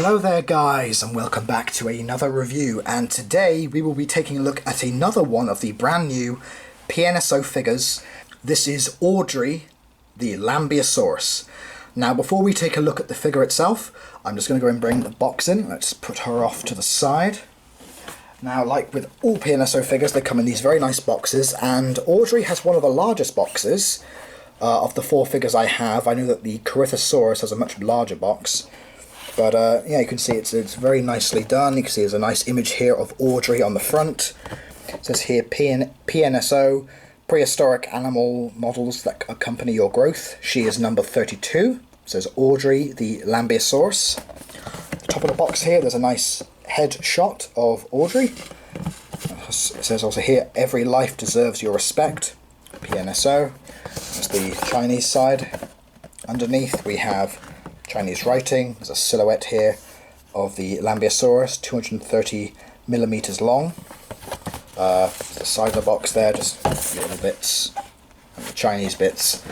Hello there guys, and welcome back to another review, and today we will be taking a look at another one of the brand new PNSO figures. This is Audrey, the Lambeosaurus. Now before we take a look at the figure itself, I'm just going to go and bring the box in. Let's put her off to the side. Now, like with all PNSO figures, they come in these very nice boxes, and Audrey has one of the largest boxes of the four figures I have. I know that the Hadrosaurus has a much larger box. But yeah, you can see it's very nicely done. You can see there's a nice image here of Audrey on the front. It says here PNSO, prehistoric animal models that accompany your growth. She is number 32. It says Audrey, the Lambeosaurus. At the top of the box here, there's a nice head shot of Audrey. It says also here, every life deserves your respect. PNSO. That's the Chinese side. Underneath we have Chinese writing. There's a silhouette here of the Lambeosaurus, 230 millimeters long. The side of the box there, just little bits, and the Chinese bits.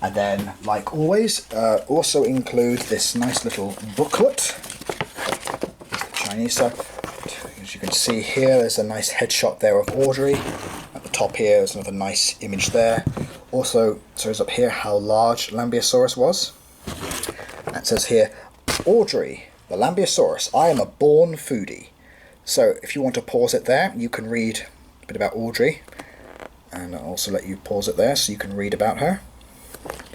And then, like always, also include this nice little booklet. The Chinese side. As you can see here, there's a nice headshot there of Audrey. At the top here, there's another nice image there. Also, shows up here how large Lambeosaurus was. It says here, Audrey, the Lambeosaurus, I am a born foodie. So if you want to pause it there, you can read a bit about Audrey. And I'll also let you pause it there so you can read about her.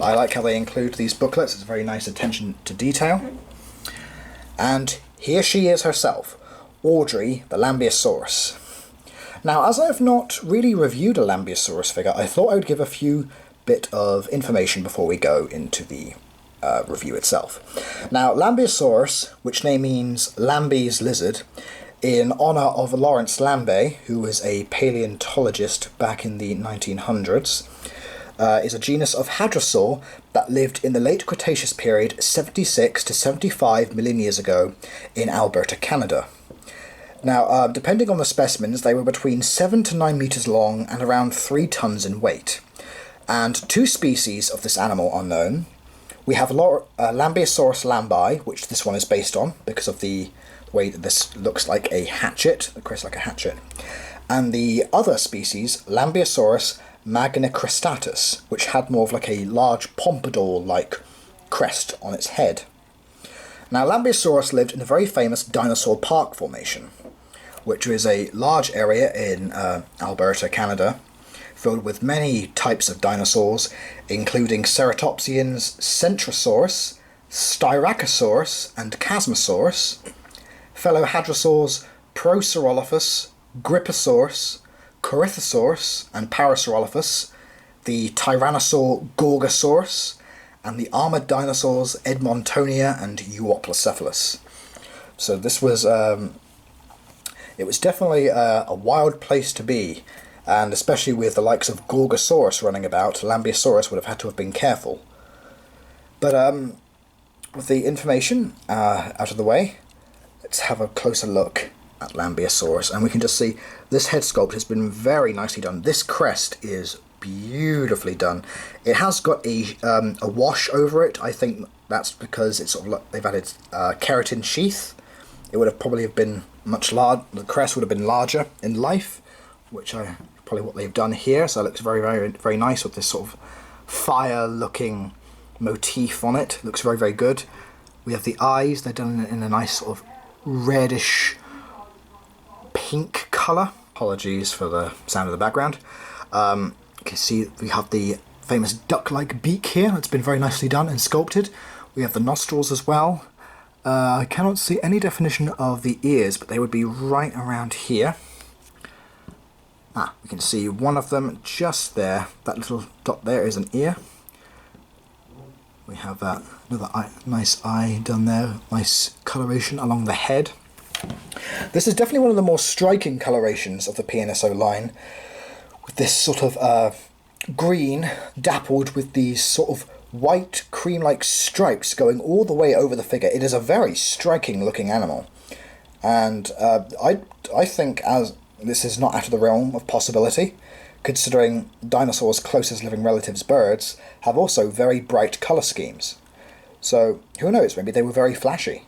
I like how they include these booklets. It's very nice attention to detail. And here she is herself, Audrey, the Lambeosaurus. Now, as I've not really reviewed a Lambeosaurus figure, I thought I would give a few bit of information before we go into the review itself. Now, Lambeosaurus, which name means Lambe's lizard, in honour of Lawrence Lambe, who was a paleontologist back in the 1900s, is a genus of hadrosaur that lived in the late Cretaceous period 76 to 75 million years ago in Alberta, Canada. Now, depending on the specimens, they were between 7 to 9 meters long and around 3 tons in weight. And two species of this animal are known. We have Lambeosaurus lambi, which this one is based on because of the way that this looks like a hatchet, the crest like a hatchet. And the other species, Lambeosaurus magnicristatus, which had more of like a large pompadour-like crest on its head. Now, Lambeosaurus lived in a very famous dinosaur park formation, which is a large area in Alberta, Canada, filled with many types of dinosaurs, including ceratopsians, centrosaurus, styracosaurus, and chasmosaurus, fellow hadrosaurs, prosaurolophus, griposaurus, corythosaurus, and parasaurolophus, the tyrannosaur gorgosaurus, and the armored dinosaurs Edmontonia and Euoplocephalus. So this was, it was definitely a wild place to be. And especially with the likes of Gorgosaurus running about, Lambeosaurus would have had to have been careful. But with the information out of the way, let's have a closer look at Lambeosaurus. And we can just see this head sculpt has been very nicely done. This crest is beautifully done. It has got a wash over it. I think that's because it's sort of like they've added keratin sheath. It would have probably have been much larger. The crest would have been larger in life, which I probably what they've done here. So it looks very, very, very nice with this sort of fire-looking motif on it. Looks very, very good. We have the eyes. They're done in a nice sort of reddish pink colour. Apologies for the sound of the background. You can see we have the famous duck-like beak here. It's been very nicely done and sculpted. We have the nostrils as well. I cannot see any definition of the ears, but they would be right around here. We can see one of them just there. That little dot there is an ear. We have another nice eye done there. Nice coloration along the head. This is definitely one of the more striking colorations of the PNSO line, with this sort of green dappled with these sort of white cream-like stripes going all the way over the figure. It is a very striking looking animal, and I think as this is not out of the realm of possibility, considering dinosaurs' closest living relatives, birds, have also very bright colour schemes. So who knows, maybe they were very flashy.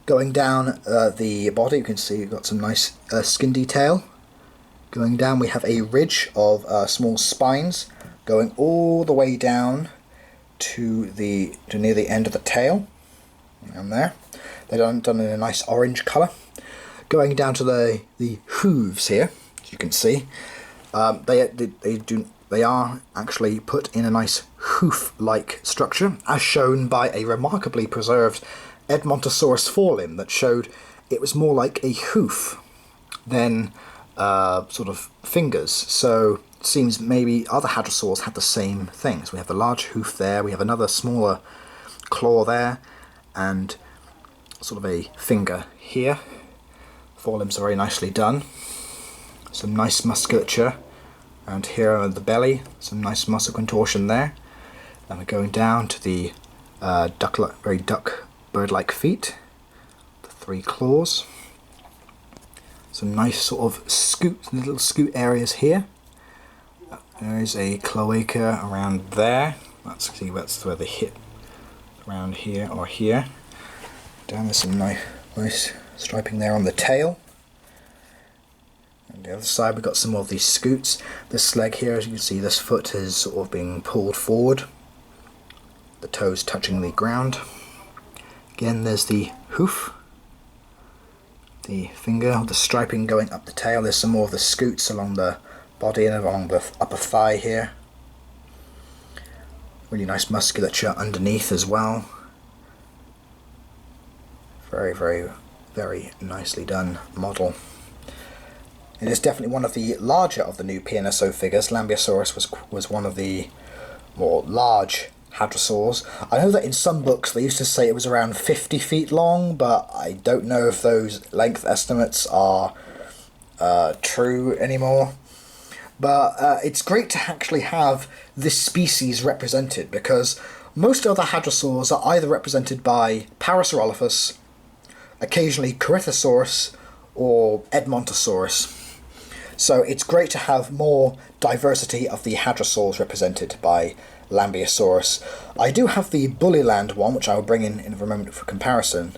Going down the body, you can see you've got some nice skin detail. Going down, we have a ridge of small spines going all the way down to near the end of the tail. Down there, they're done in a nice orange colour. Going down to the hooves here, as you can see, they are actually put in a nice hoof-like structure, as shown by a remarkably preserved Edmontosaurus forelimb that showed it was more like a hoof than sort of fingers. So it seems maybe other hadrosaurs had the same thing. So we have the large hoof there, we have another smaller claw there, and sort of a finger here. Forelimbs are very nicely done. Some nice musculature around here on the belly, some nice muscle contortion there. And we're going down to the very duck bird-like feet, the 3 claws. Some nice sort of little scoot areas here. There is a cloaca around there. That's where they hit, around here or here. Down there's some nice striping there on the tail. And the other side we've got some more of these scoots. This leg here, as you can see, this foot is sort of being pulled forward. The toes touching the ground. Again, there's the hoof. The finger, the striping going up the tail. There's some more of the scoots along the body and along the upper thigh here. Really nice musculature underneath as well. Very, very, very nicely done model. It is definitely one of the larger of the new PNSO figures. Lambeosaurus was one of the more large hadrosaurs. I know that in some books they used to say it was around 50 feet long, but I don't know if those length estimates are true anymore. But it's great to actually have this species represented, because most other hadrosaurs are either represented by Parasaurolophus, occasionally Corythosaurus, or Edmontosaurus. So it's great to have more diversity of the hadrosaurs represented by Lambeosaurus. I do have the Bullyland one, which I will bring in a moment for comparison,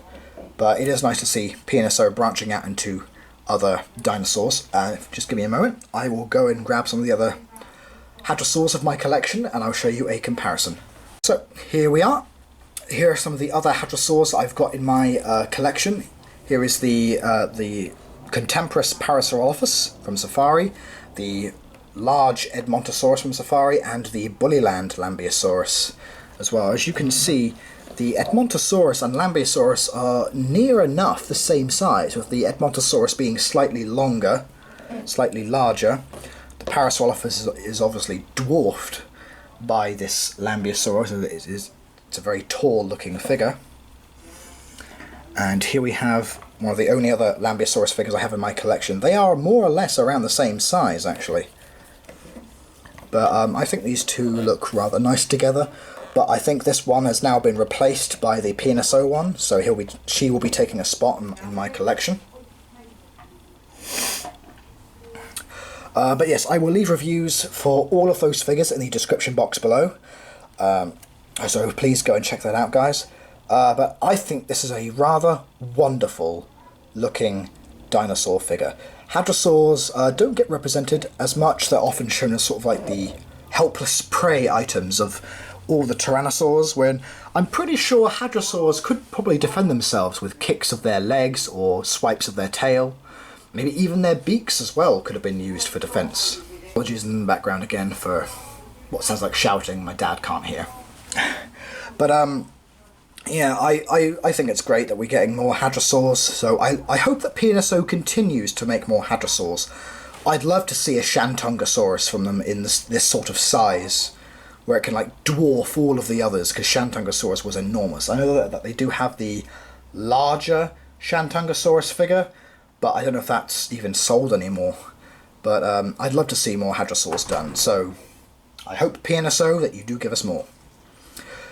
but it is nice to see PNSO branching out into other dinosaurs. Just give me a moment, I will go and grab some of the other hadrosaurs of my collection and I'll show you a comparison. So here we are. Here are some of the other hadrosaurs I've got in my collection. Here is the Contemporus Parasaurolophus from Safari, the large Edmontosaurus from Safari, and the Bullyland Lambeosaurus as well. As you can see, the Edmontosaurus and Lambeosaurus are near enough the same size, with the Edmontosaurus being slightly longer, slightly larger. The Parasaurolophus is obviously dwarfed by this Lambeosaurus. It's a very tall looking figure. And here we have one of the only other Lambeosaurus figures I have in my collection. They are more or less around the same size, actually. But I think these two look rather nice together. But I think this one has now been replaced by the PNSO one, so she will be taking a spot in my collection. But yes, I will leave reviews for all of those figures in the description box below. So please go and check that out, guys. But I think this is a rather wonderful looking dinosaur figure. Hadrosaurs don't get represented as much. They're often shown as sort of like the helpless prey items of all the tyrannosaurs, when I'm pretty sure hadrosaurs could probably defend themselves with kicks of their legs or swipes of their tail. Maybe even their beaks as well could have been used for defense. Apologies in the background again for what sounds like shouting my dad can't hear. But yeah, I think it's great that we're getting more hadrosaurs, so I hope that PNSO continues to make more hadrosaurs. I'd love to see a Shantungosaurus from them in this sort of size, where it can like dwarf all of the others, because Shantungosaurus was enormous. I know that they do have the larger Shantungosaurus figure, but I don't know if that's even sold anymore. But I'd love to see more hadrosaurs done, so I hope PNSO that you do give us more.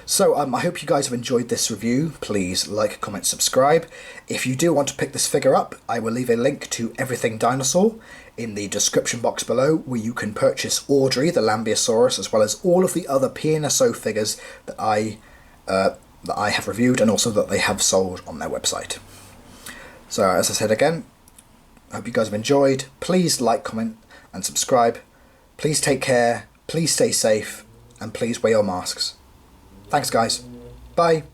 So I hope you guys have enjoyed this review. Please like, comment, subscribe. If you do want to pick this figure up, I will leave a link to Everything Dinosaur in the description box below, where you can purchase Audrey, the Lambeosaurus, as well as all of the other PNSO figures that I have reviewed and also that they have sold on their website. So as I said again, I hope you guys have enjoyed. Please like, comment and subscribe. Please take care, please stay safe, and please wear your masks. Thanks guys. Bye.